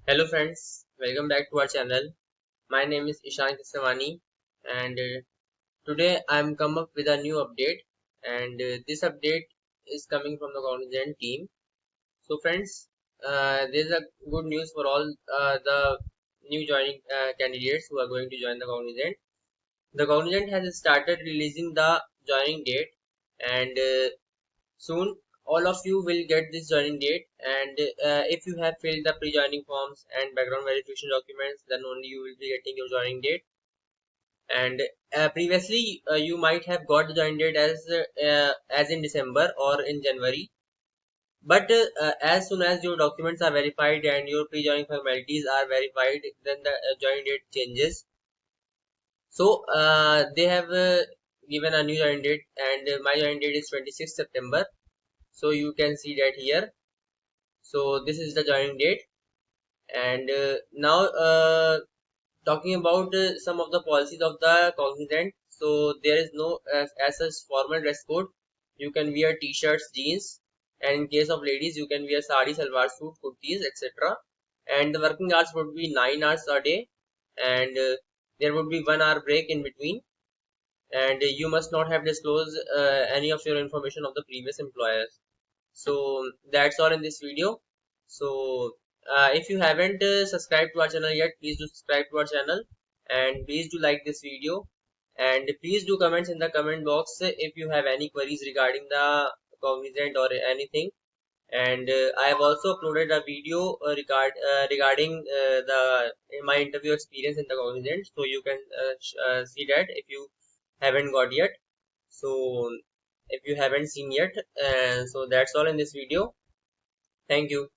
Hello friends, welcome back to our channel. My name is Ishan Kisawani and today I'm come up with a new update and this update is coming from the Cognizant team. So friends, there's a good news for all the new joining candidates who are going to join the Cognizant. The Cognizant has started releasing the joining date and soon all of you will get this joining date and if you have filled the pre-joining forms and background verification documents then only you will be getting your joining date and previously you might have got the joining date as in December or in January, but as soon as your documents are verified and your pre-joining formalities are verified then the joining date changes. So they have given a new joining date and my joining date is 26th September. So you can see that here. So this is the joining date and now talking about some of the policies of the Cognizant. So there is no as such formal dress code. You can wear t-shirts, jeans, and in case of ladies you can wear sari, salwar suit, kurtis, etc. And the working hours would be 9 hours a day and there would be 1 hour break in between, and you must not have disclosed any of your information of the previous employers. So that's all in this video. So if you haven't subscribed to our channel yet, please do subscribe to our channel and please do like this video and please do comments in the comment box if you have any queries regarding the Cognizant or anything. And I have also uploaded a video regarding the my interview experience in the Cognizant, so you can see that if you haven't got yet. So if you haven't seen yet, so that's all in this video. Thank you.